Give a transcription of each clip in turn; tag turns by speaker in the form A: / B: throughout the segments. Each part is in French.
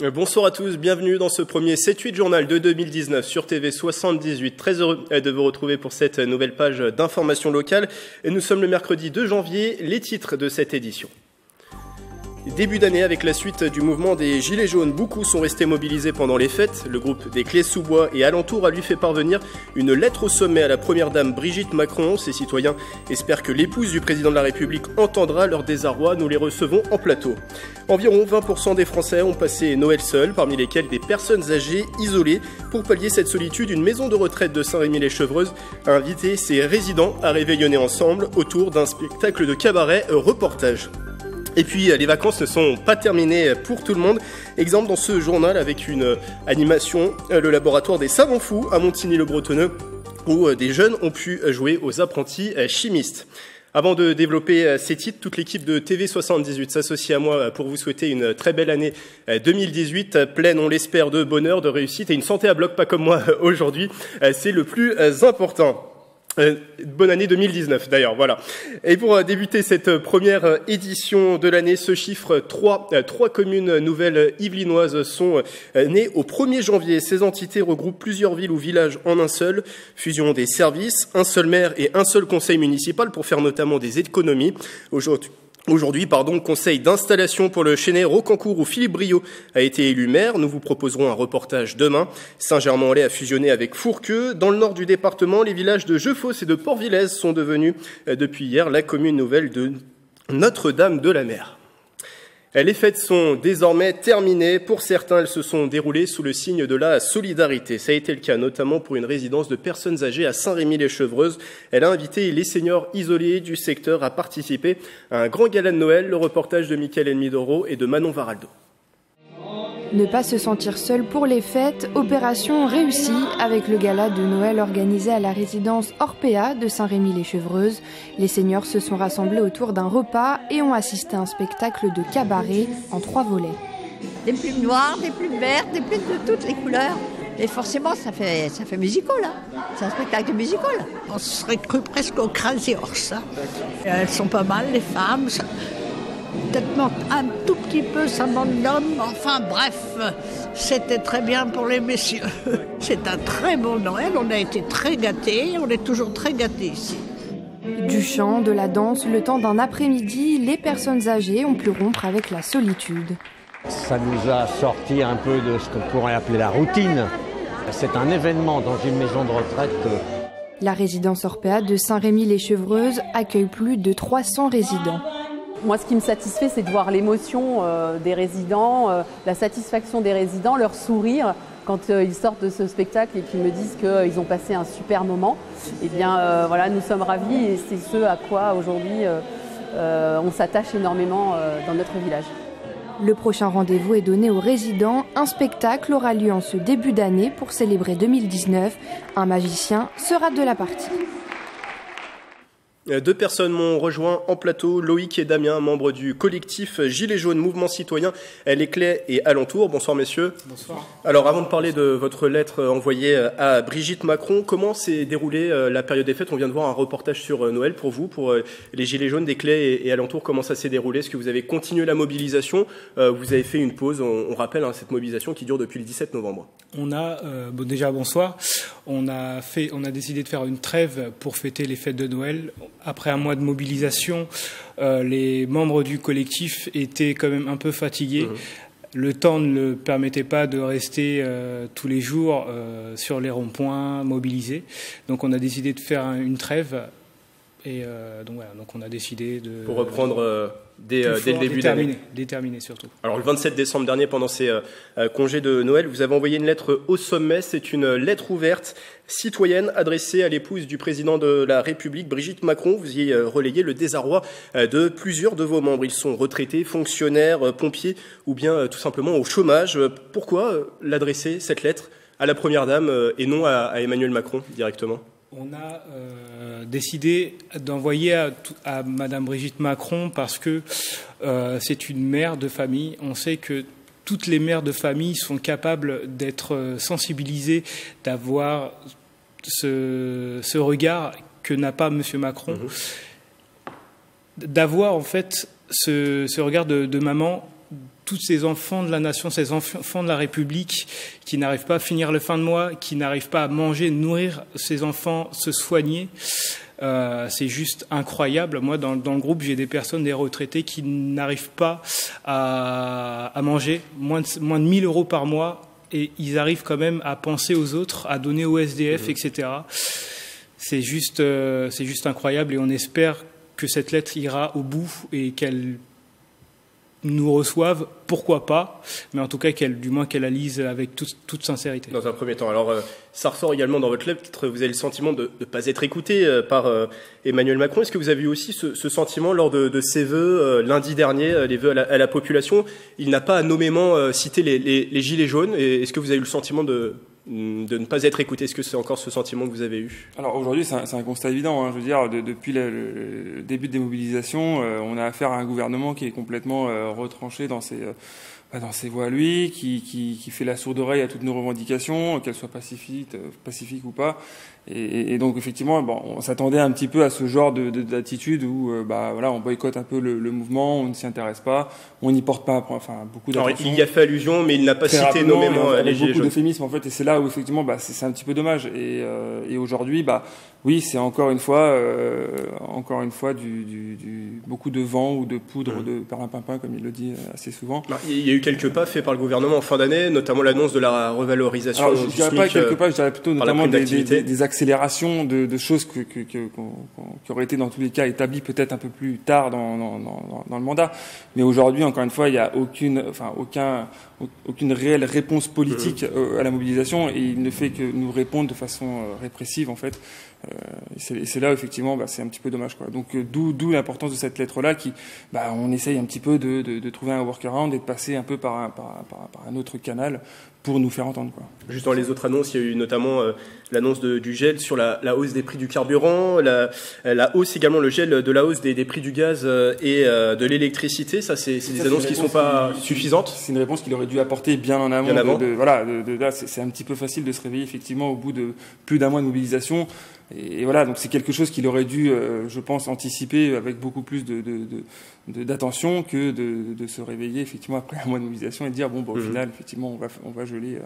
A: Bonsoir à tous, bienvenue dans ce premier 7-8 journal de 2019 sur TV 78. Très heureux de vous retrouver pour cette nouvelle page d'information locale. Et nous sommes le mercredi 2 janvier, les titres de cette édition. Début d'année avec la suite du mouvement des Gilets jaunes, beaucoup sont restés mobilisés pendant les fêtes. Le groupe des Clés-sous-Bois et alentours a lui fait parvenir une lettre au sommet à la première dame Brigitte Macron. Ces citoyens espèrent que l'épouse du président de la République entendra leur désarroi. Nous les recevons en plateau. Environ 20% des Français ont passé Noël seuls, parmi lesquels des personnes âgées isolées. Pour pallier cette solitude, une maison de retraite de Saint-Rémy-les-Chevreuses a invité ses résidents à réveillonner ensemble autour d'un spectacle de cabaret reportage. Et puis, les vacances ne sont pas terminées pour tout le monde. Exemple dans ce journal avec une animation, le laboratoire des savants fous à Montigny-le-Bretonneux, où des jeunes ont pu jouer aux apprentis chimistes. Avant de développer ces titres, toute l'équipe de TV 78 s'associe à moi pour vous souhaiter une très belle année 2018, pleine, on l'espère, de bonheur, de réussite et une santé à bloc, pas comme moi aujourd'hui. C'est le plus important. Bonne année 2019 d'ailleurs, voilà. Et pour débuter cette première édition de l'année, ce chiffre, trois communes nouvelles yvelinoises sont nées au 1er janvier. Ces entités regroupent plusieurs villes ou villages en un seul, fusion des services, un seul maire et un seul conseil municipal pour faire notamment des économies. Aujourd'hui, conseil d'installation pour le Chênay Rocancourt où Philippe Briot a été élu maire. Nous vous proposerons un reportage demain. Saint-Germain-en-Laye a fusionné avec Fourqueux. Dans le nord du département, les villages de Jeufosse et de Port-Villez sont devenus, depuis hier, la commune nouvelle de Notre-Dame-de-la-Mer. Les fêtes sont désormais terminées. Pour certains, elles se sont déroulées sous le signe de la solidarité. Ça a été le cas notamment pour une résidence de personnes âgées à Saint-Rémy-les-Chevreuses. Elle a invité les seniors isolés du secteur à participer à un grand gala de Noël. Le reportage de Mickaël Elmidoro et de Manon Varaldo.
B: Ne pas se sentir seul pour les fêtes, opération réussie avec le gala de Noël organisé à la résidence Orpea de Saint-Rémy-les-Chevreuses. Les seniors se sont rassemblés autour d'un repas et ont assisté à un spectacle de cabaret en 3 volets.
C: Des plumes noires, des plumes vertes, des plumes de toutes les couleurs. Et forcément, ça fait musical, hein. C'est un spectacle musical.
D: On se serait cru presque au Crazy Horse. Hein. Elles sont pas mal, les femmes. Peut-être manque un tout petit peu, ça manque d'hommes. Enfin bref, c'était très bien pour les messieurs. C'est un très bon Noël, on a été très gâtés, on est toujours très gâtés ici.
B: Du chant, de la danse, le temps d'un après-midi, les personnes âgées ont pu rompre avec la solitude.
E: Ça nous a sorti un peu de ce qu'on pourrait appeler la routine. C'est un événement dans une maison de retraite.
B: La résidence Orpea de Saint-Rémy-les-Chevreuses accueille plus de 300 résidents.
F: Moi, ce qui me satisfait, c'est de voir l'émotion des résidents, la satisfaction des résidents, leur sourire quand ils sortent de ce spectacle et qu'ils me disent qu'ils ont passé un super moment. Eh bien, voilà, nous sommes ravis et c'est ce à quoi aujourd'hui on s'attache énormément dans notre village.
B: Le prochain rendez-vous est donné aux résidents. Un spectacle aura lieu en ce début d'année pour célébrer 2019. Un magicien sera de la partie.
A: 2 personnes m'ont rejoint en plateau, Loïc et Damien, membres du collectif Gilets jaunes, mouvement citoyen, Les Clés et alentours. Bonsoir messieurs.
G: Bonsoir.
A: Alors avant de parler de votre lettre envoyée à Brigitte Macron, comment s'est déroulée la période des fêtes? On vient de voir un reportage sur Noël pour vous, pour les Gilets jaunes des Clés et alentours. Comment ça s'est déroulé? Est-ce que vous avez continué la mobilisation? Vous avez fait une pause, on rappelle cette mobilisation qui dure depuis le 17 novembre.
G: Déjà bonsoir. On a décidé de faire une trêve pour fêter les fêtes de Noël. Après un mois de mobilisation, les membres du collectif étaient quand même un peu fatigués. Le temps ne le permettait pas de rester tous les jours sur les ronds-points mobilisés. Donc on a décidé de faire une trêve. Et donc on a décidé de...
A: Pour reprendre dès le début d'année.
G: Déterminé surtout.
A: Alors le 27 décembre dernier, pendant ces congés de Noël, vous avez envoyé une lettre au sommet. C'est une lettre ouverte citoyenne adressée à l'épouse du président de la République, Brigitte Macron. Vous y relayez le désarroi de plusieurs de vos membres. Ils sont retraités, fonctionnaires, pompiers ou bien tout simplement au chômage. Pourquoi l'adresser, cette lettre, à la Première Dame et non à Emmanuel Macron directement ?
G: On a décidé d'envoyer à Madame Brigitte Macron parce que c'est une mère de famille. On sait que toutes les mères de famille sont capables d'être sensibilisées, d'avoir ce regard que n'a pas M. Macron, d'avoir en fait ce regard de maman tous ces enfants de la nation, ces enfants de la République qui n'arrivent pas à finir le fin de mois, qui n'arrivent pas à manger, nourrir ces enfants, se soigner. C'est juste incroyable. Moi, dans le groupe, j'ai des personnes, des retraités qui n'arrivent pas à manger, moins de 1000 € par mois, et ils arrivent quand même à penser aux autres, à donner aux SDF, etc. C'est juste incroyable, et on espère que cette lettre ira au bout et qu'elle nous reçoivent, pourquoi pas, mais en tout cas qu'elle la lise avec toute sincérité.
A: Dans un premier temps. Alors, ça ressort également dans votre lettre, vous avez le sentiment de ne pas être écouté par Emmanuel Macron. Est-ce que vous avez eu aussi ce sentiment lors de ses vœux lundi dernier, les vœux à la population? Il n'a pas nommément cité les gilets jaunes. Et est-ce que vous avez eu le sentiment de ne pas être écouté? Est-ce que c'est encore ce sentiment que vous avez eu?
H: Alors aujourd'hui, c'est un constat évident. Je veux dire, depuis le début des mobilisations, on a affaire à un gouvernement qui est complètement retranché dans ses voies à lui, qui fait la sourde oreille à toutes nos revendications, qu'elles soient pacifiques ou pas. Et donc effectivement, on s'attendait un petit peu à ce genre d'attitude où on boycotte un peu le mouvement, on ne s'y intéresse pas, on n'y porte pas beaucoup d'attention.
A: Alors, il y a fait allusion, mais il n'a pas cité nommément les gilets jaunes.
H: Beaucoup d'euphémisme en fait, et c'est là où effectivement c'est un petit peu dommage. Et aujourd'hui, oui, c'est encore une fois beaucoup de vent ou de poudre de perlimpinpin, comme il le dit assez souvent.
A: Il y a eu quelques pas faits par le gouvernement en fin d'année, notamment l'annonce de la revalorisation.
H: Alors, je dirais pas quelques pas, je dirais plutôt notamment des accélérations de choses qui auraient été dans tous les cas établies peut-être un peu plus tard dans le mandat. Mais aujourd'hui, encore une fois, il n'y a aucune réelle réponse politique à la mobilisation, et il ne fait que nous répondre de façon répressive en fait. Et c'est là effectivement c'est un petit peu dommage, quoi. Donc d'où l'importance de cette lettre-là qui on essaye un petit peu de trouver un workaround et de passer un peu par un autre canal pour nous faire entendre, quoi.
A: Juste dans les autres annonces, il y a eu notamment l'annonce du gel sur la hausse des prix du carburant, la hausse également, le gel de la hausse des prix du gaz et de l'électricité. Ça, c'est des annonces qui ne sont pas suffisantes.
H: C'est une réponse qu'il aurait dû apporter bien en amont. Là, c'est un petit peu facile de se réveiller effectivement au bout de plus d'un mois de mobilisation. Et voilà, donc c'est quelque chose qu'il aurait dû, je pense, anticiper avec beaucoup plus d'attention que de se réveiller effectivement après un mois de mobilisation et de dire au final effectivement on va geler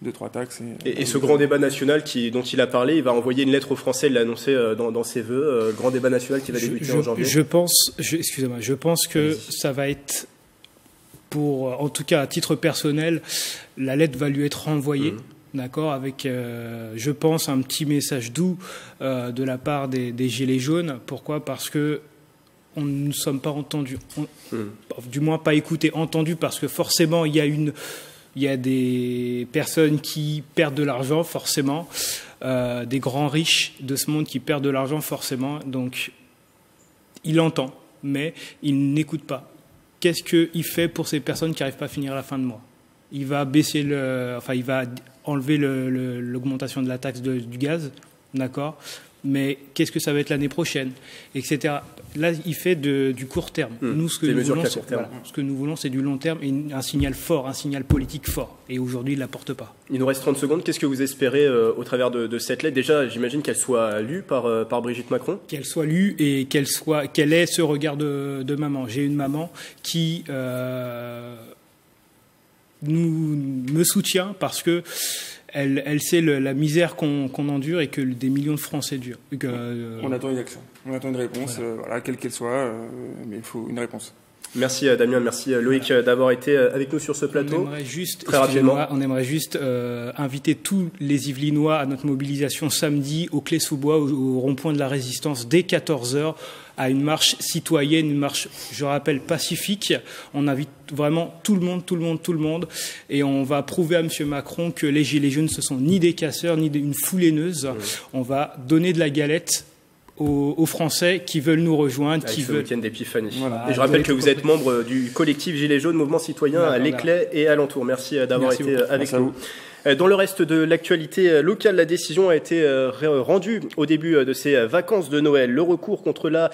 H: 2-3 taxes.
A: Et ce grand débat national dont il a parlé, il va envoyer une lettre aux Français, il l'a annoncé dans ses vœux, grand débat national qui va débuter en janvier.
G: Je pense que ça va être, en tout cas à titre personnel, la lettre va lui être renvoyée. D'accord, avec, je pense, un petit message doux de la part des Gilets jaunes. Pourquoi ? Parce que on ne sommes pas entendus, du moins pas écoutés, entendus, parce que forcément il y a des personnes qui perdent de l'argent, forcément, des grands riches de ce monde qui perdent de l'argent, forcément. Donc, il entend, mais il n'écoute pas. Qu'est-ce qu'il fait pour ces personnes qui n'arrivent pas à finir la fin de mois ? Il va baisser il va enlever l'augmentation de la taxe du gaz, d'accord ? Mais qu'est-ce que ça va être l'année prochaine, etc. Là, il fait du court terme. Nous, ce que nous voulons, c'est du long terme et un signal fort, un signal politique fort. Et aujourd'hui, il ne l'apporte pas.
A: Il nous reste 30 secondes. Qu'est-ce que vous espérez au travers de cette lettre ? Déjà, j'imagine qu'elle soit lue par Brigitte Macron.
G: Qu'elle soit lue et qu'elle ait ce regard de maman. J'ai une maman qui me soutient parce que elle sait la misère qu'on endure et que des millions de Français durent.
H: On attend une action, on attend une réponse, quelle qu'elle soit, mais il faut une réponse.
A: Merci Damien, merci Loïc d'avoir été avec nous sur ce plateau.
G: On aimerait juste inviter tous les Yvelinois à notre mobilisation samedi au Clé-sous-Bois, au rond-point de la Résistance, dès 14h, à une marche citoyenne, une marche, je rappelle, pacifique. On invite vraiment tout le monde. Et on va prouver à M. Macron que les Gilets jaunes, ce sont ni des casseurs, ni une foule haineuse. On va donner de la galette aux Français qui veulent nous rejoindre.
A: Ce week-end d'épiphanie. Voilà. Et je rappelle que vous êtes membre du collectif Gilets jaunes, mouvement citoyen à l'Éclay et alentour. Merci d'avoir été avec nous. Dans le reste de l'actualité locale, la décision a été rendue au début de ces vacances de Noël. Le recours contre la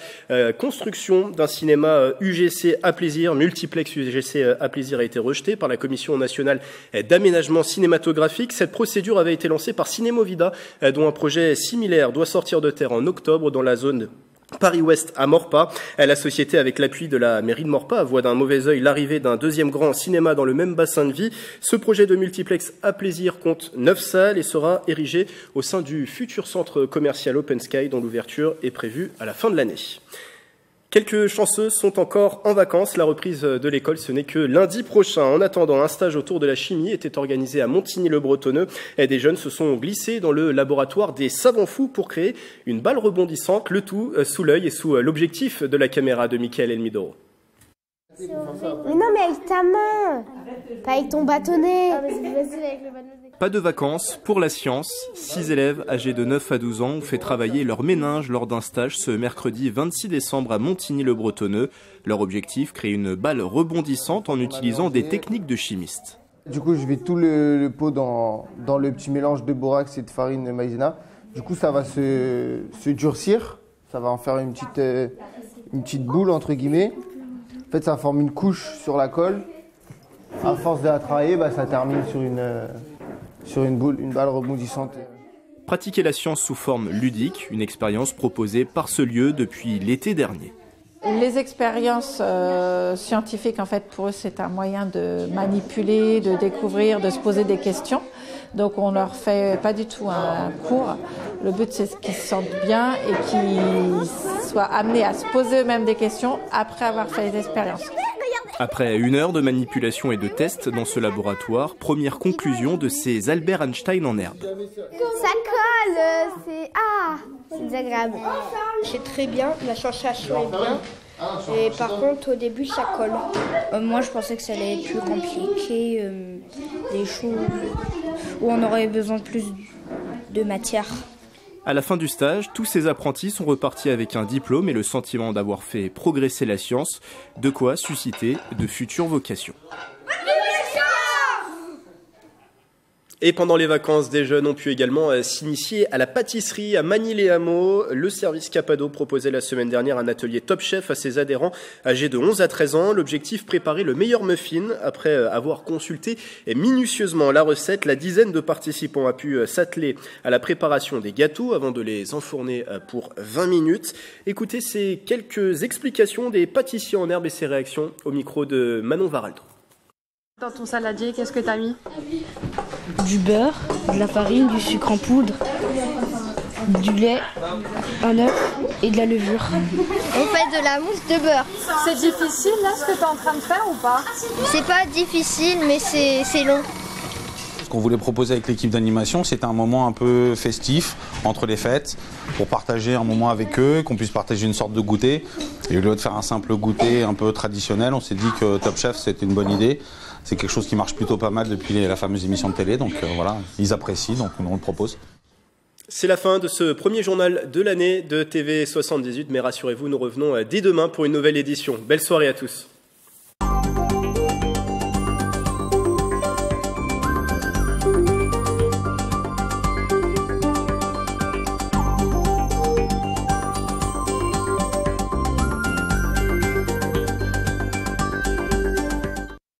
A: construction d'un cinéma UGC à Plaisir, multiplex UGC à Plaisir, a été rejeté par la Commission nationale d'aménagement cinématographique. Cette procédure avait été lancée par Cinémovida, dont un projet similaire doit sortir de terre en octobre dans la zone Paris-Ouest à Maurepas. La société, avec l'appui de la mairie de Maurepas, voit d'un mauvais œil l'arrivée d'un deuxième grand cinéma dans le même bassin de vie. Ce projet de multiplex à plaisir compte 9 salles et sera érigé au sein du futur centre commercial Open Sky, dont l'ouverture est prévue à la fin de l'année. Quelques chanceux sont encore en vacances. La reprise de l'école, ce n'est que lundi prochain. En attendant, un stage autour de la chimie était organisé à Montigny-le-Bretonneux. Des jeunes se sont glissés dans le laboratoire des savants fous pour créer une balle rebondissante, le tout sous l'œil et sous l'objectif de la caméra de Michael Elmidoro.
I: Mais non, mais avec ta main, pas avec ton bâtonnet.
A: Pas de vacances pour la science. 6 élèves âgés de 9 à 12 ans ont fait travailler leur méninge lors d'un stage ce mercredi 26 décembre à Montigny-le-Bretonneux. Leur objectif, créer une balle rebondissante en utilisant des techniques de chimistes.
J: Du coup, je mets tout le pot dans le petit mélange de borax et de farine maïzena. Du coup, ça va se durcir. Ça va en faire une petite boule, entre guillemets. En fait, ça forme une couche sur la colle. À force de la travailler, ça termine sur une balle rebondissante.
A: Pratiquer la science sous forme ludique, une expérience proposée par ce lieu depuis l'été dernier.
K: Les expériences scientifiques, en fait, pour eux, c'est un moyen de manipuler, de découvrir, de se poser des questions. Donc, on leur fait pas du tout un cours. Le but, c'est qu'ils se sentent bien et qu'ils soient amenés à se poser eux-mêmes des questions après avoir fait les expériences.
A: Après 1 heure de manipulation et de tests dans ce laboratoire, première conclusion de ces Albert Einstein en herbe.
I: Ça colle, c'est désagréable.
L: C'est très bien, la sensation est bien. Et par contre, au début, ça colle. Moi, je pensais que ça allait être plus compliqué, des choses où on aurait besoin de plus de matière.
A: À la fin du stage, tous ces apprentis sont repartis avec un diplôme et le sentiment d'avoir fait progresser la science, de quoi susciter de futures vocations. Et pendant les vacances, des jeunes ont pu également s'initier à la pâtisserie à Magny-les-Hameaux. Le service Capado proposait la semaine dernière un atelier Top Chef à ses adhérents âgés de 11 à 13 ans. L'objectif, préparer le meilleur muffin. Après avoir consulté minutieusement la recette, la dizaine de participants a pu s'atteler à la préparation des gâteaux avant de les enfourner pour 20 minutes. Écoutez ces quelques explications des pâtissiers en herbe et ses réactions au micro de Manon Varaldo.
M: Dans ton saladier, qu'est-ce que tu as mis?
N: Du beurre, de la farine, du sucre en poudre, du lait, un œuf et de la levure.
I: On fait de la mousse de beurre.
M: C'est difficile là ce que tu es en train de faire ou pas?
I: C'est pas difficile mais c'est long.
O: Ce qu'on voulait proposer avec l'équipe d'animation, c'était un moment un peu festif entre les fêtes pour partager un moment avec eux, qu'on puisse partager une sorte de goûter. Et au lieu de faire un simple goûter un peu traditionnel, on s'est dit que Top Chef c'était une bonne idée. C'est quelque chose qui marche plutôt pas mal depuis la fameuse émission de télé, donc voilà, ils apprécient, donc on le propose.
A: C'est la fin de ce premier journal de l'année de TV 78, mais rassurez-vous, nous revenons dès demain pour une nouvelle édition. Belle soirée à tous.